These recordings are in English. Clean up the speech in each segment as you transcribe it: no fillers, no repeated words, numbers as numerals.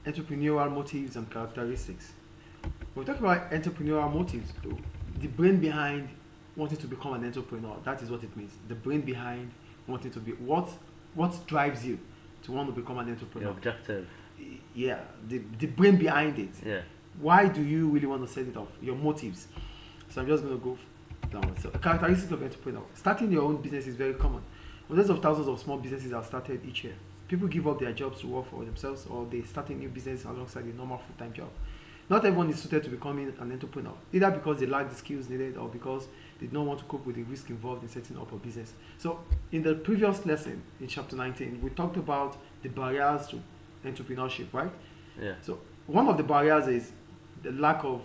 entrepreneurial motives and characteristics. When we talk about entrepreneurial motives, the brain behind wanting to become an entrepreneur, that is what it means. The brain behind wanting to be what drives you to want to become an The entrepreneur. objective. Yeah, the brain behind it. Yeah. Why do you really want to set it off? Your motives. So I'm just going to go down. So a characteristic of entrepreneur. Starting your own business is very common. Hundreds of thousands of small businesses are started each year. People give up their jobs to work for themselves, or they start a new business alongside a normal full-time job. Not everyone is suited to becoming an entrepreneur, either because they lack the skills needed or because they don't want to cope with the risk involved in setting up a business. So in the previous lesson, in chapter 19, we talked about the barriers to entrepreneurship, right? Yeah. So one of the barriers is the lack of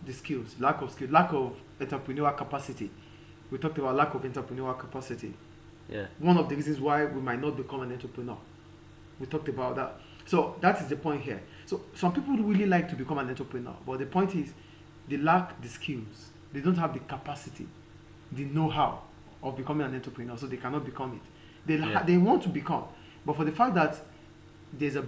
the skills, lack of entrepreneurial capacity. We talked about lack of entrepreneurial capacity. Yeah. One of the reasons why we might not become an entrepreneur. We talked about that. So that is the point here. So some people really like to become an entrepreneur, but the point is they lack the skills. They don't have the capacity, the know-how of becoming an entrepreneur, so they cannot become it. They want to become, but for the fact that there's a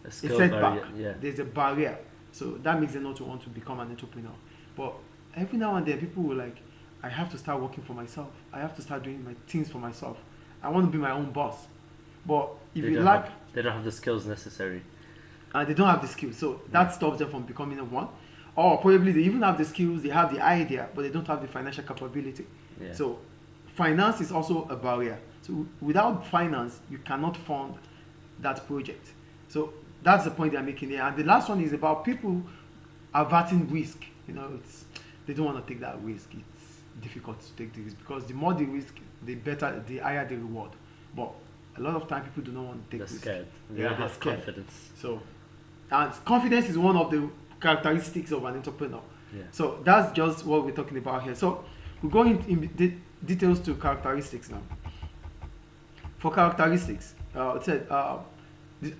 skill setback, barrier, yeah. there's a barrier, so that makes them not to want to become an entrepreneur. But every now and then people will like, I have to start working for myself. I have to start doing my things for myself. I want to be my own boss. But if They you don't lack, have- they don't have the skills necessary. and they don't have the skills, so that stops them from becoming a one. Or probably they even have the skills, they have the idea, but they don't have the financial capability. Yeah. So finance is also a barrier. So without finance, you cannot fund that project. So that's the point they're making here. And the last one is about people averting risk. They don't want to take that risk. It's difficult to take the risk because the more the risk, the higher the reward. But a lot of time people do not want to take They're risk. scared. They Yeah, don't they're have scared. confidence. So, and confidence is one of the characteristics of an entrepreneur. Yeah. So that's just what we're talking about here. So we go in details to characteristics now. For characteristics, it said the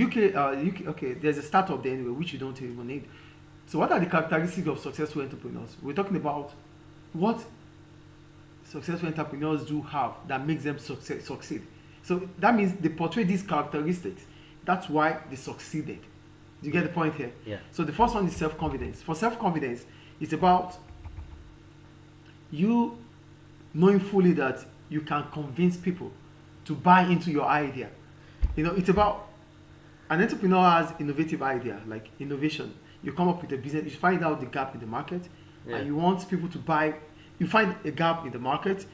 UK. Okay, there's a startup there anyway, which you don't even need. So what are the characteristics of successful entrepreneurs? We're talking about what successful entrepreneurs do have that makes them succeed. So that means they portray these characteristics. That's why they succeeded. Do you get the point here? Yeah. So the first one is self-confidence. For self-confidence, it's about you knowing fully that you can convince people to buy into your idea. It's about an entrepreneur has innovative idea, like innovation. You come up with a business, you find out the gap in the market, Yeah. and you want people to buy. You find a gap in the market,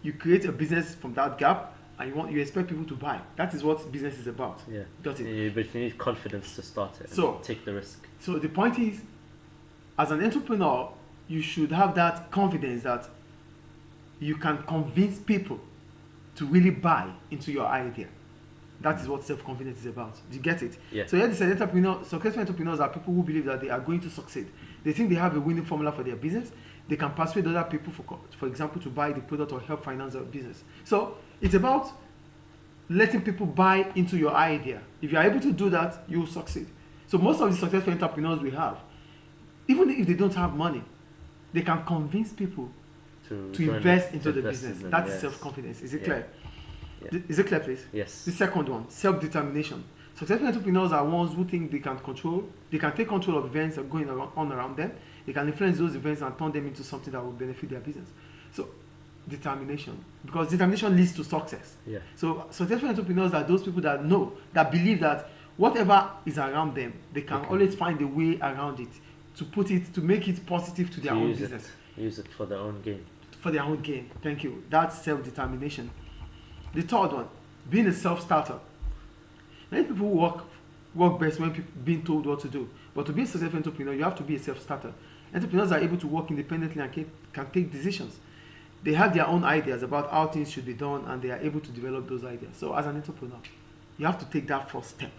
you create a business from that gap, and you expect people to buy. That is what business is about. Yeah. Got it? Yeah, but you need confidence to start it. So- And take the risk. So the point is, as an entrepreneur, you should have that confidence that you can convince people to really buy into your idea. That is what self-confidence is about. Do you get it? Yeah. So here, successful entrepreneurs are people who believe that they are going to succeed. They think they have a winning formula for their business. They can persuade other people, for example, to buy the product or help finance their business. So it's about letting people buy into your idea. If you are able to do that, you will succeed. So most of the successful entrepreneurs we have, even if they don't have money, they can convince people to join invest it, into the invest in business. them, That is yes. self-confidence. Is it Yeah. clear? Yeah. Is it clear, please? Yes. The second one, self-determination. Successful entrepreneurs are ones who think they can take control of events that are going on around them. They can influence those events and turn them into something that will benefit their business. So, determination. Because determination leads to success. Yeah. So, successful entrepreneurs are those people that believe that whatever is around them, they can always find a way around it to make it positive to their own business. Use it for their own gain. For their own gain. Thank you. That's self-determination. The third one, being a self-starter. Many people work best when being told what to do. But to be a successful entrepreneur, you have to be a self-starter. Entrepreneurs are able to work independently and can take decisions. They have their own ideas about how things should be done, and they are able to develop those ideas. So as an entrepreneur, you have to take that first step.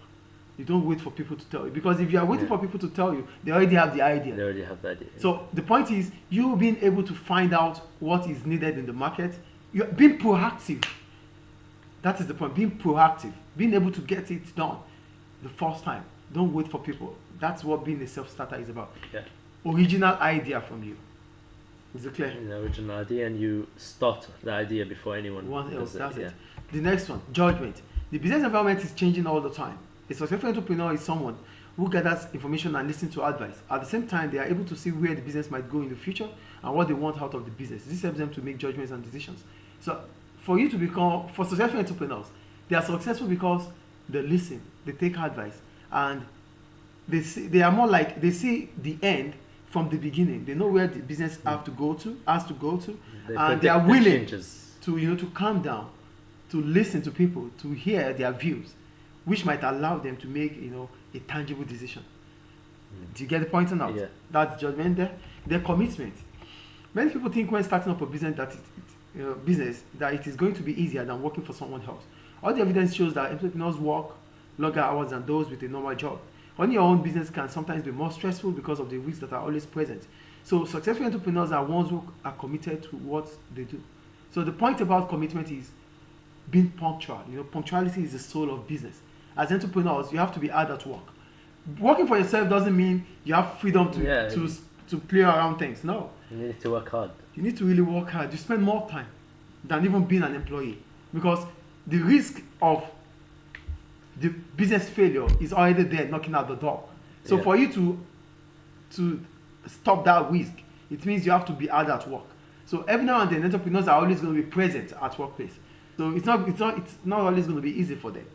You don't wait for people to tell you. Because if you are waiting for people to tell you, they already have the idea. They already have the idea. So the point is, you being able to find out what is needed in the market, you're being proactive. That is the point, being proactive, being able to get it done the first time. Don't wait for people. That's what being a self-starter is about. Yeah. Original idea from you. Is it clear? The original idea, and you start the idea before anyone One else, does that's it. it. The next one, judgment. The business environment is changing all the time. A successful entrepreneur is someone who gathers information and listens to advice. At the same time, they are able to see where the business might go in the future and what they want out of the business. This helps them to make judgments and decisions. So, for successful entrepreneurs, they are successful because they listen, they take advice, and they are more like they see the end from the beginning. They know where the business has to go to, and they are willing to calm down, to listen to people, to hear their views, which might allow them to make a tangible decision. Do you get the point or not? Yeah. That's judgment there. Their commitment. Many people think when starting up a business that it is going to be easier than working for someone else. All the evidence shows that entrepreneurs work longer hours than those with a normal job. Running your own business can sometimes be more stressful because of the risks that are always present. So successful entrepreneurs are ones who are committed to what they do. So the point about commitment is being punctual. Punctuality is the soul of business. As entrepreneurs, you have to be hard at work. Working for yourself doesn't mean you have freedom to play around things. No. You need to work hard. You need to really work hard. You spend more time than even being an employee, because the risk of the business failure is already there knocking at the door. So for you to stop that risk, it means you have to be hard at work. So every now and then, entrepreneurs are always going to be present at workplace. So it's not always going to be easy for them.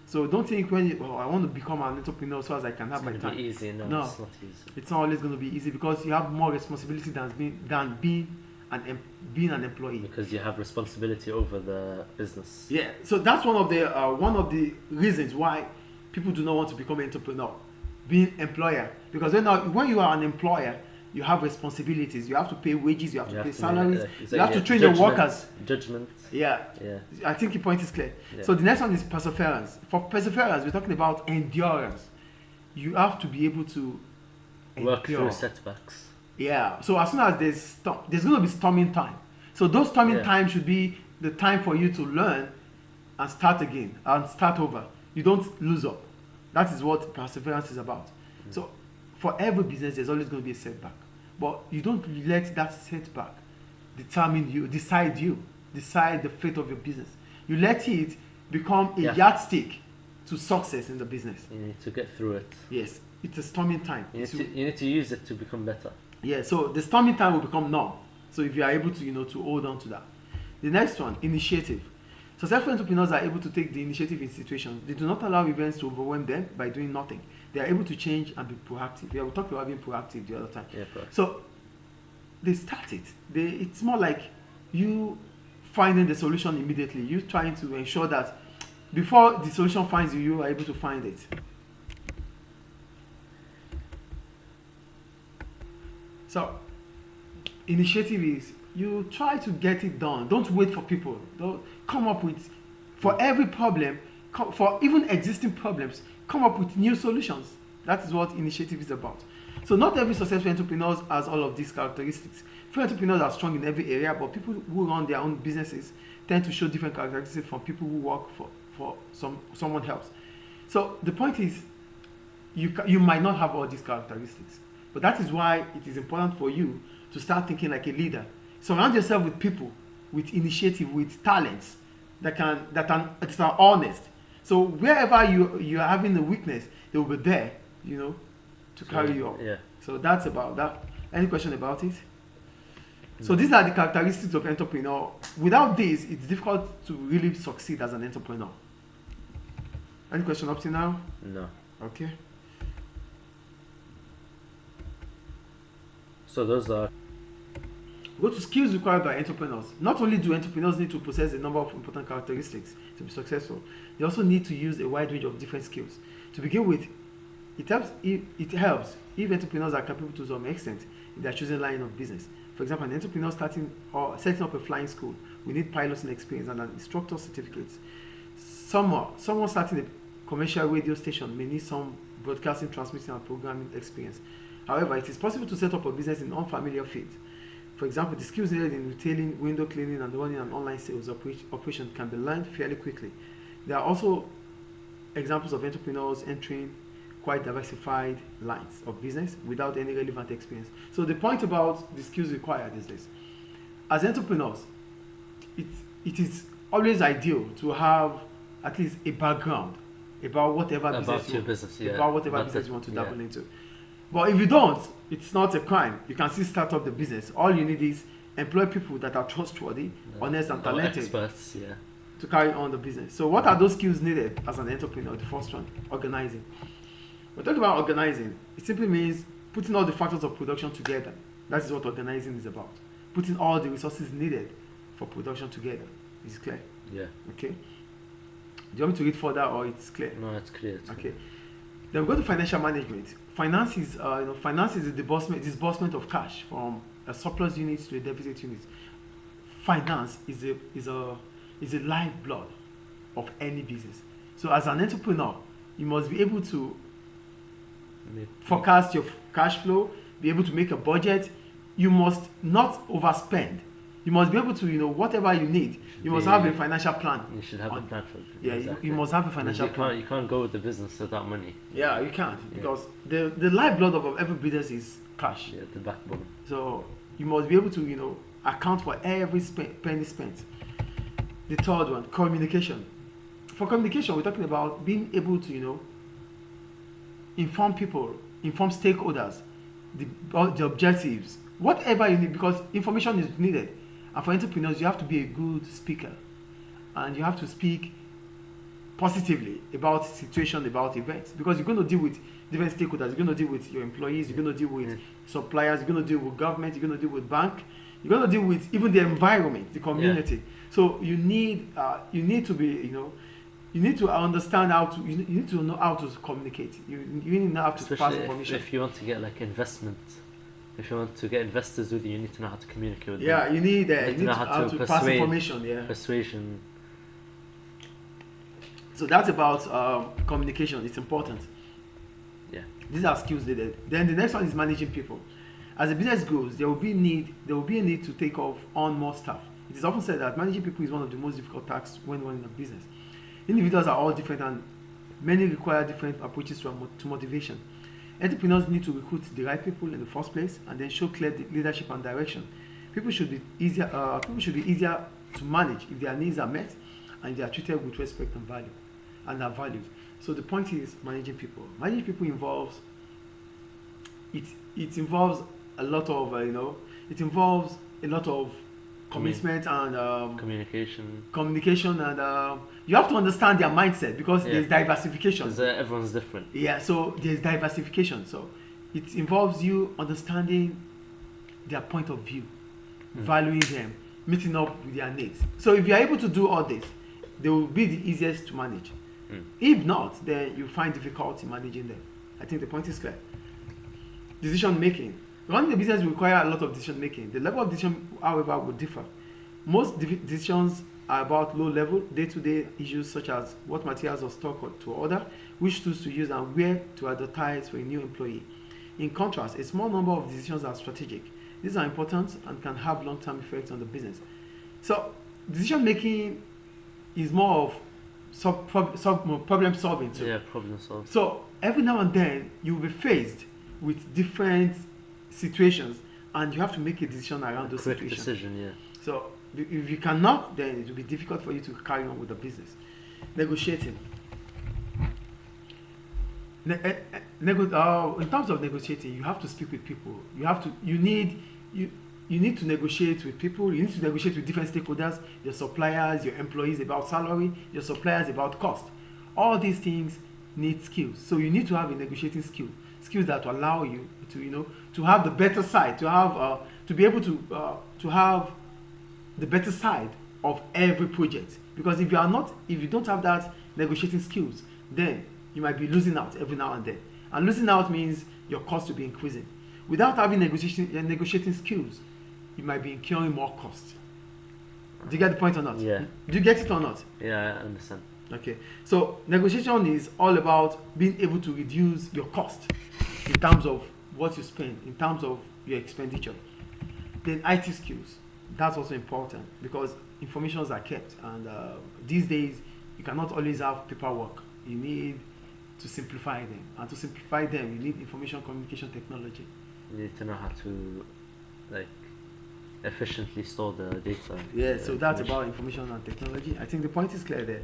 So don't think I want to become an entrepreneur so as I can have my time. It's easy. No, it's not easy. It's not always going to be easy, because you have more responsibility than being an employee. Because you have responsibility over the business. Yeah. So that's one of the reasons why people do not want to become an entrepreneur, being employer. Because when you are an employer, you have responsibilities. You have to pay wages. You have to pay salaries. You have to train your workers. Judgment. Yeah. I think your point is clear. Yeah. So the next one is perseverance. For perseverance, we're talking about endurance. You have to be able to work through setbacks. Yeah. So as soon as there's going to be storming time. So those storming times should be the time for you to learn and start again and start over. You don't lose up. That is what perseverance is about. So for every business, there's always going to be a setback. But you don't let that setback decide the fate of your business. You let it become a yardstick to success in the business. You need to get through it. Yes, it's a storming time. You need to use it to become better. Yeah, so the storming time will become norm. So if you are able to hold on to that. The next one, initiative. Successful entrepreneurs are able to take the initiative in situations. They do not allow events to overwhelm them by doing nothing. They are able to change and be proactive. We talked about being proactive the other time. Yeah, so they start it. It's more like you finding the solution immediately. You trying to ensure that before the solution finds you, you are able to find it. So initiative is you try to get it done. Don't wait for people. Don't come up with, for every problem, for even existing problems, come up with new solutions. That is what initiative is about. So not every successful entrepreneur has all of these characteristics. Few entrepreneurs are strong in every area, but people who run their own businesses tend to show different characteristics from people who work for someone else. So the point is, you might not have all these characteristics, but that is why it is important for you to start thinking like a leader. Surround yourself with people with initiative, with talents that are honest. So wherever you are having a weakness, they will be there, to carry you on. Yeah. So that's about that. Any question about it? So these are the characteristics of entrepreneur. Without this, it's difficult to really succeed as an entrepreneur. Any question up to now? No. Okay. So those are. Go to skills required by entrepreneurs. Not only do entrepreneurs need to possess a number of important characteristics to be successful, they also need to use a wide range of different skills. To begin with, it helps if entrepreneurs are capable to some extent in their chosen line of business. For example, an entrepreneur starting or setting up a flying school will need piloting experience and an instructor certificate. Someone starting a commercial radio station may need some broadcasting, transmitting, and programming experience. However, it is possible to set up a business in unfamiliar fields. For example, the skills needed in retailing, window cleaning, and running an online sales operation can be learned fairly quickly. There are also examples of entrepreneurs entering quite diversified lines of business without any relevant experience. So the point about the skills required is this. As entrepreneurs, it is always ideal to have at least a background about whatever About business your business, yeah. about whatever About business the- you want to yeah. dabble into. But if you don't, it's not a crime. You can still start up the business. All you need is employ people that are trustworthy, honest, and Or talented experts, yeah. to carry on the business. So what are those skills needed as an entrepreneur? The first one, organizing. We're talking about organizing. It simply means putting all the factors of production together. That is what organizing is about. Putting all the resources needed for production together. Is it clear? Yeah. Okay. Do you want me to read further or it's clear? No, it's clear. It's Okay. clear. Then we go to financial management. Finance is, finance is the disbursement of cash from a surplus unit to a deficit unit. Finance is a lifeblood of any business. So as an entrepreneur, you must be able to forecast your cash flow, be able to make a budget. You must not overspend. You must be able to, whatever you need, you must have a financial plan. You should have a on- plan for it. Yeah, Exactly. you must have a Because financial plan. You can't go with the business without money. Yeah, you can't Yeah. because the lifeblood of every business is cash. Yeah, the backbone. So you must be able to, account for every penny spent. The third one, communication. For communication, we're talking about being able to, inform people, inform stakeholders, the objectives, whatever you need, because information is needed. And for entrepreneurs, you have to be a good speaker, and you have to speak positively about situation, about events, because you're going to deal with different stakeholders. You're going to deal with your employees. You're going to deal with suppliers. You're going to deal with government. You're going to deal with bank. You're going to deal with even the environment, the community. So you need to be, you need to understand how to. You need to know how to communicate. You need to know how to pass Especially information. if you want to get like investment. If you want to get investors with you, you need to know how to communicate with them. Yeah, you need You to know how to pass information. Yeah. Persuasion. So that's about communication. It's important. Yeah. These are skills needed. Then the next one is managing people. As the business grows, there will be a need to take on more staff. It is often said that managing people is one of the most difficult tasks when running a business. Individuals are all different and many require different approaches to motivation. Entrepreneurs need to recruit the right people in the first place and then show clear leadership and direction. People should be easier to manage if their needs are met and they are treated with respect and value and are valued. So the point is managing people. Managing people involves a lot of it involves a lot of commitment and communication and you have to understand their mindset because there's diversification. Because everyone's different. Yeah, so there's diversification. So it involves you understanding their point of view, valuing them, meeting up with their needs. So if you're able to do all this, they will be the easiest to manage. If not, then you find difficulty managing them. I think the point is clear. Decision making. Running a business will require a lot of decision making. The level of decision, however, will differ. Most decisions are about low level, day-to-day issues such as what materials or stock to order, which tools to use, and where to advertise for a new employee. In contrast, a small number of decisions are strategic. These are important and can have long-term effects on the business. So, decision making is more of problem solving too. Yeah, problem solving. So, every now and then, you will be faced with different situations and you have to make a decision around those quick situations. Decision, yeah. So if you cannot, then it will be difficult for you to carry on with the business. Negotiating. In terms of negotiating, you have to speak with people. You need to negotiate with people. You need to negotiate with different stakeholders, your suppliers, your employees about salary, your suppliers about cost. All these things need skills. So you need to have a negotiating skills that will allow you to have the better side, to be able to have the better side of every project. Because if you don't have that negotiating skills, then you might be losing out every now and then. And losing out means your cost will be increasing. Without having negotiating skills, you might be incurring more cost. Do you get the point or not? Yeah. Do you get it or not? Yeah, I understand. Okay. So negotiation is all about being able to reduce your cost in terms of what you spend, in terms of your expenditure. Then IT skills. That's also important because informations are kept, and these days you cannot always have paperwork. You need to simplify them, and to simplify them, you need information communication technology. You need to know how to efficiently store the data. Yeah, so that's about information and technology. I think the point is clear there.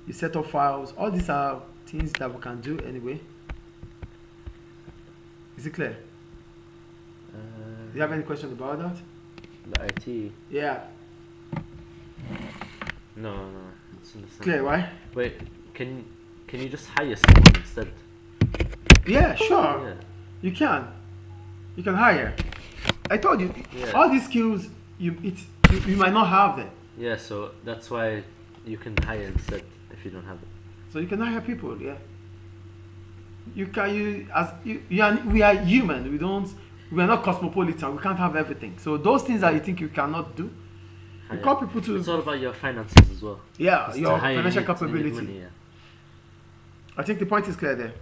you set up files. All these are things that we can do anyway. Is it clear? Do you have any question about that? The IT. Yeah. No, it's understandable. Clear, right? Wait, can you just hire someone instead? Yeah, sure. Yeah. You can. You can hire. I told you, Yeah. all these skills you might not have them. Yeah, so that's why you can hire instead if you don't have it. So you can hire people, yeah. You can we are human. We are not cosmopolitan. We can't have everything. So those things that you think you cannot do, you call people to. It's all about your finances as well. Yeah, 'Cause your to hire, financial you need capability. money, yeah. I think the point is clear there.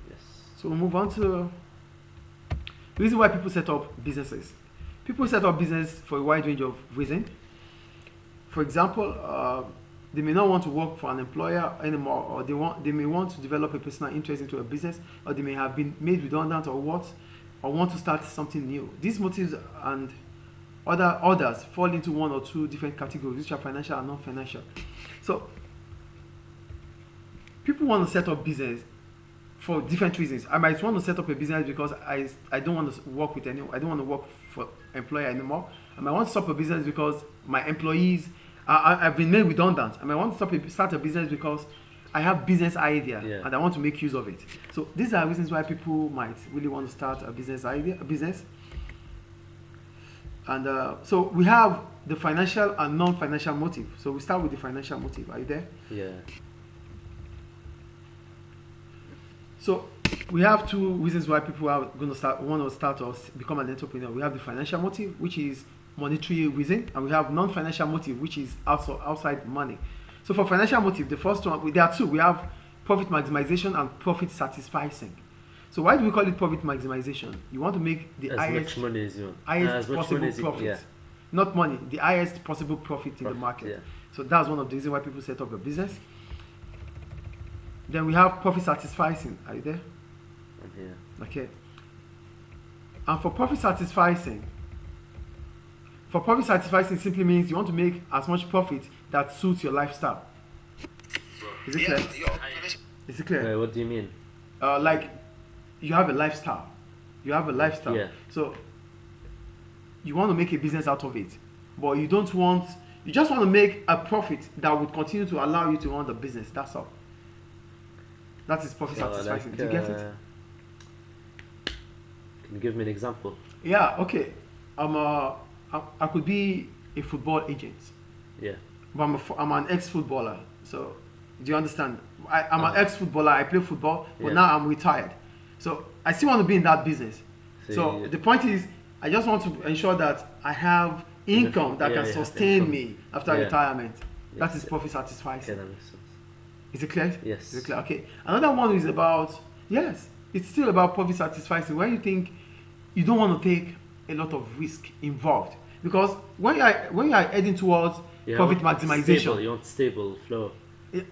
Yes. So we'll move on to the reason why people set up businesses. People set up business for a wide range of reasons. For example, they may not want to work for an employer anymore, or they may want to develop a personal interest into a business, or they may have been made redundant or want to start something new. These motives and others fall into one or two different categories, which are financial and non-financial. So people want to set up business for different reasons. I might want to set up a business because I don't want to work with anyone. I don't want to work for employer anymore. I might want to start a business because my employees I've been made redundant. I might want to start a business because I have business idea and I want to make use of it. So these are reasons why people might really want to start a business. And so we have the financial and non-financial motive. So we start with the financial motive. Are you there? Yeah. So we have two reasons why people are going to want to start or become an entrepreneur. We have the financial motive, which is monetary reason, and we have non-financial motive, which is also outside money. So for financial motive, the first one, there are two. We have profit maximization and profit satisficing. So why do we call it profit maximization? You want to make the highest possible profit. Not money, the highest possible profit in the market. Yeah. So that's one of the reasons why people set up a business. Then we have profit satisficing. Are you there? I'm here. Okay. And for profit satisficing simply means you want to make as much profit that suits your lifestyle. Is it clear? Is it clear? Wait, what do you mean? Like you have a lifestyle. Yeah. So you want to make a business out of it, but you just want to make a profit that would continue to allow you to run the business. That's all. That is profit satisficing. Do you get it? Can you give me an example? Yeah, okay. I could be a football agent. Yeah. But I'm an ex-footballer. So, do you understand? I'm an ex-footballer. I play football, but now I'm retired. So, I still want to be in that business. So the point is, I just want to ensure that I have income that can sustain me after retirement. That is profit satisficing. Okay, that makes sense. Is it clear? Yes. Is it clear? Okay. Another one is about, it's still about profit satisficing. When you think you don't want to take a lot of risk involved, because when you are heading towards profit maximization, you want stable flow.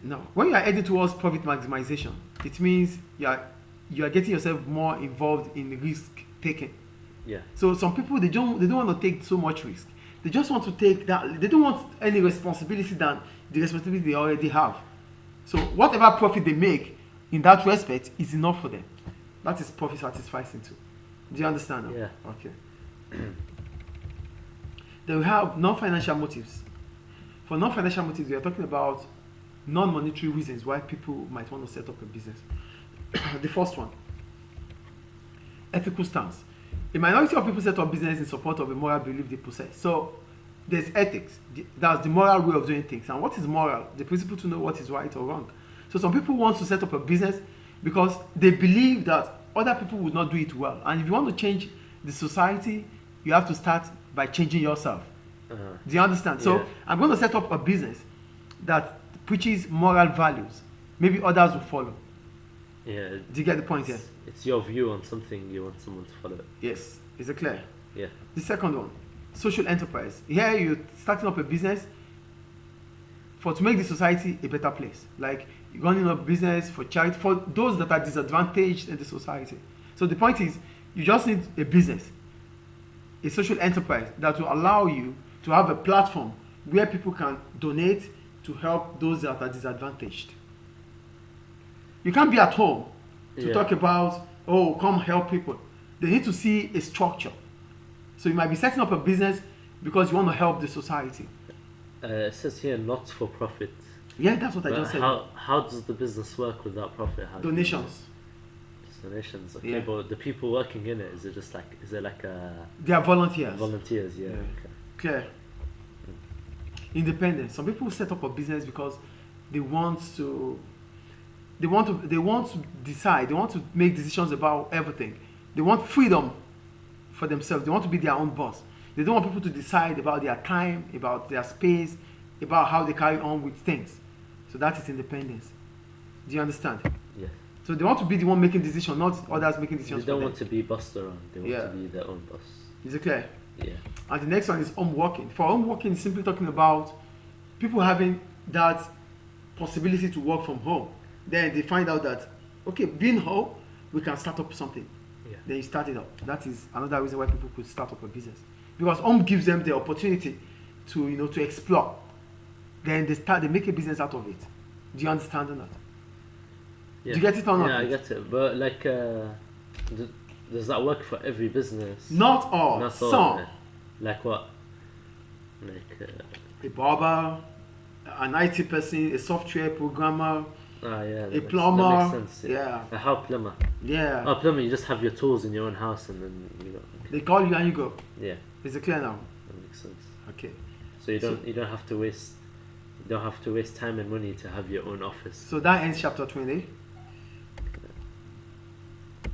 No, when you are heading towards profit maximization, it means you are getting yourself more involved in risk taking. Yeah. So some people they don't want to take so much risk. They just want to take that. They don't want any responsibility than the responsibility they already have. So whatever profit they make in that respect is enough for them. That is profit satisficing too. Do you understand now? Yeah. Okay. Then we have non-financial motives. For non-financial motives, we are talking about non-monetary reasons why people might want to set up a business. The first one, ethical stance. A minority of people set up business in support of a moral belief they possess. So there's ethics. That's the moral way of doing things. And what is moral? The principle to know what is right or wrong. So some people want to set up a business because they believe that other people would not do it well. And if you want to change the society, you have to start by changing yourself. Do you understand? So I'm going to set up a business that preaches moral values. Maybe others will follow. Yeah. Do you get the point here? It's your view on something, you want someone to follow it. Yes. Is it clear? Yeah. The second one, social enterprise. Here you're starting up a business to make the society a better place. Like you're running a business for charity, for those that are disadvantaged in the society. So the point is, you just need a business, a social enterprise that will allow you to have a platform where people can donate to help those that are disadvantaged. You can't be at home to Yeah. talk about, oh, come help people. They need to see a structure. So you might be setting up a business because you want to help the society. It says here not for profit. Yeah, that's what I But just said. how does the business work without profit? How do you- Donations. It's donations. Okay, Yeah. but the people working in it, is it like a They are volunteers. volunteers? Yeah. Yeah. Okay. Clear. Independence. Some people set up a business because they want to they want to decide, they want to make decisions about everything. They want freedom for themselves. They want to be their own boss. They don't want people to decide about their time, about their space, about how they carry on with things. So that is independence. Do you understand? Yeah. So they want to be the one making decisions, not others making They decisions for don't them. want to be bossed around. They want Yeah. to be their own boss. Is it clear? Yeah. And the next one is home working. For home working, is simply talking about people having that possibility to work from home. Then they find out that, okay, being home, we can start up something. Yeah. Then you start it up. That is another reason why people could start up a business. Because home gives them the opportunity to to explore. Then they make a business out of it. Do you understand or not? Yeah. Do you get it or not? Yeah, I get it. But like, does that work for every business? Not all. Not all. Some. Like what? Like. A barber, an IT person, a software programmer, Yeah. a plumber. That makes sense. Yeah. How plumber? Yeah. Oh, plumber. You just have your tools in your own house, and then you know. They call you and you go. Yeah, Is it clear now? that makes sense. Okay. So you don't have to waste time and money to have your own office. So that ends chapter 20.